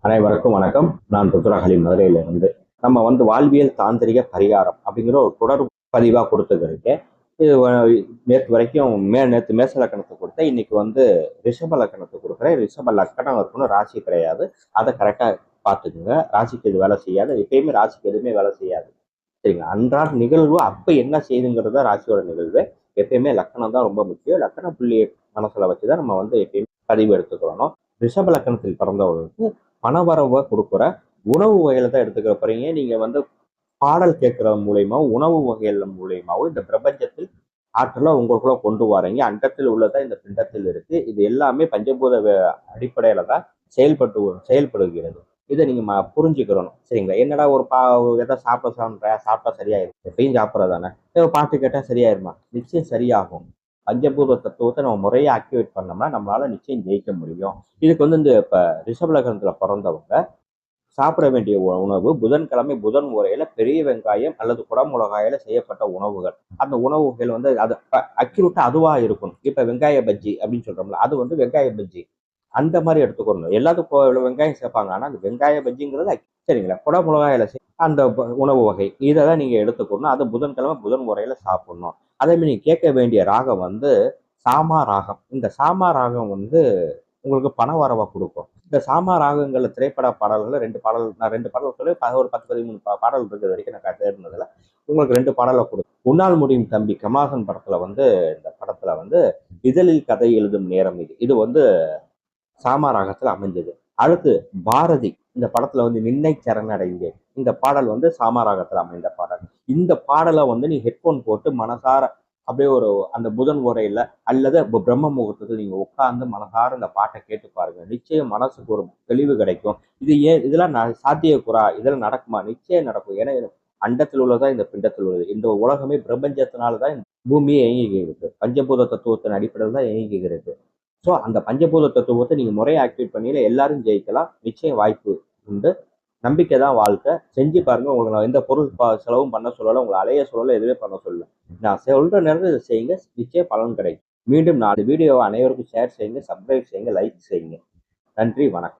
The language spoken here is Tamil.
அனைவருக்கும் வணக்கம். நான் ருத்ரஹலி மதுரையிலிருந்து. நம்ம வாழ்வியல் தாந்திரிக பரிகாரம் அப்படிங்கிற ஒரு தொடர் பதிவாக கொடுத்துருக்கேன். இது நேற்று வரைக்கும் நேற்று மேச லக்கணத்தை கொடுத்தேன். இன்னைக்கு ரிஷப லக்கணத்தை கொடுக்குறேன். ரிஷப லக்கணம் இருக்கணும், ராசி கிடையாது. அதை கரெக்டாக பார்த்துக்குங்க. ராசிக்கு இது வேலை செய்யாது. எப்பயுமே ராசிக்கு எதுவுமே வேலை செய்யாது. சரிங்களா? அன்றாட நிகழ்வு அப்போ என்ன செய்யுங்கிறது ராசியோட நிகழ்வு. எப்பயுமே லக்கணம் தான் ரொம்ப முக்கியம். லக்கண புள்ளியை மனசுல வச்சுதான் நம்ம எப்பயுமே பதிவு எடுத்துக்கிறோம். ரிஷப லக்கணத்தில் பிறந்தவர்களுக்கு பணவரவை கொடுக்குற உணவு வகையில தான் எடுத்துக்கிற போறீங்க. நீங்க பாடல் கேட்கறது மூலியமாவும் உணவு வகைகள் மூலியமாவும் இந்த பிரபஞ்சத்தில் ஆற்றலை உங்களுக்குள்ள கொண்டு வரீங்க. அண்டத்தில் உள்ளதா இந்த பிண்டத்தில் இருக்கு. இது எல்லாமே பஞ்சபூத அடிப்படையில தான் செயல்படுகிறது. இதை நீங்க புரிஞ்சுக்கிறணும். சரிங்களா? என்னடா எதாவது சாப்பிட்டா சரியாயிரும், எப்பயும் சாப்பிட்றதானே, பாட்டு கேட்டா சரியாயிருமா? நிச்சயம் சரியாகும். பஞ்சபூத தத்துவத்தை நம்ம முறையை ஆக்டிவேட் பண்ணோம்னா நம்மளால நிச்சயம் ஜெயிக்க முடியும். இதுக்கு இந்த இப்ப ரிஷப லக்னத்துல பிறந்தவங்க சாப்பிட வேண்டிய உணவு புதன்கிழமை புதன் முறையில பெரிய வெங்காயம் அல்லது குடமுளகாயில செய்யப்பட்ட உணவுகள். அந்த உணவுகள் அது அக்யூரேட்டா அதுவா இருக்கணும். இப்ப வெங்காய பஜ்ஜி அப்படின்னு சொல்றோம்ல, அது வெங்காய பஜ்ஜி அந்த மாதிரி எடுத்துக்கணும். எல்லாத்துக்கும் வெங்காயம் சேர்ப்பாங்க, ஆனா அந்த வெங்காய பஜ்ஜிங்கிறது சரிங்களா? குடமுளகாயில அந்த உணவு வகை இதை தான் நீங்க எடுத்துக்கணும். அது புதன்கிழமை புதன் முறையில சாப்பிடணும். அதே மாதிரி நீங்க கேட்க வேண்டிய ராகம் சாமா ராகம். இந்த சாமா ராகம் உங்களுக்கு பண வரவை கொடுக்கும். இந்த சாமா ராகங்கள்ல திரைப்பட பாடல்கள் நான் ரெண்டு பாடல் சொல்லி ஒரு 10-13 பாடல் இருக்கிற வரைக்கும் நான் தேர்ந்ததுல உங்களுக்கு 2 பாடலை கொடுக்கும். உன்னால் முடியும் தம்பி கமலஹாசன் படத்துல இந்த படத்துல இதழில் கதை எழுதும் நேரம் இது சாமா ராகத்துல அமைஞ்சது. அடுத்து பாரதி இந்த படத்துல நின்னை சரணடைந்தேன். இந்த பாடல் சாமா ராகத்துல அமைந்த பாடல். இந்த பாடலை நீ ஹெட்போன் போட்டு மனசார அப்படியே அந்த புதன் உரையில அல்லது பிரம்ம முகூர்த்தத்தில் நீங்க உட்கார்ந்து மனசார இந்த பாட்டை கேட்டு பாருங்க. நிச்சயம் மனசுக்கு ஒரு தெளிவு கிடைக்கும். இதெல்லாம் சாத்தியக்கூறா, இதெல்லாம் நடக்குமா? நிச்சயம் நடக்கும். ஏன்னா அண்டத்தில் உள்ளதா இந்த பிண்டத்தில் உள்ளது. இந்த உலகமே பிரபஞ்சத்தினால்தான் இந்த பூமியை இயங்குகிறது. பஞ்சபூத தத்துவத்தின் அடிப்படையில் தான் இயங்குகிறது. ஸோ அந்த பஞ்சபூத தத்துவத்தை நீங்க முறையை ஆக்டிவேட் பண்ணியில எல்லாரும் ஜெயிக்கலாம். நிச்சயம் வாய்ப்பு உண்டு. நம்பிக்கை தான் வாழ்க்கை. செஞ்சு பாருங்க. உங்களுக்கு நான் எந்த பொருள் செலவும் பண்ண சொல்லலை, உங்களை அலைய சொல்லலை, எதுவுமே பண்ண சொல்லலை. நான் சொல்ற நேரத்தில் இதை செய்யுங்க. நிச்சயம் பலன் கிடைக்கும். மீண்டும் நான் வீடியோவை அனைவருக்கும் ஷேர் செய்யுங்க, சப்ஸ்கிரைப் செய்யுங்க, லைக் செய்யுங்க. நன்றி, வணக்கம்.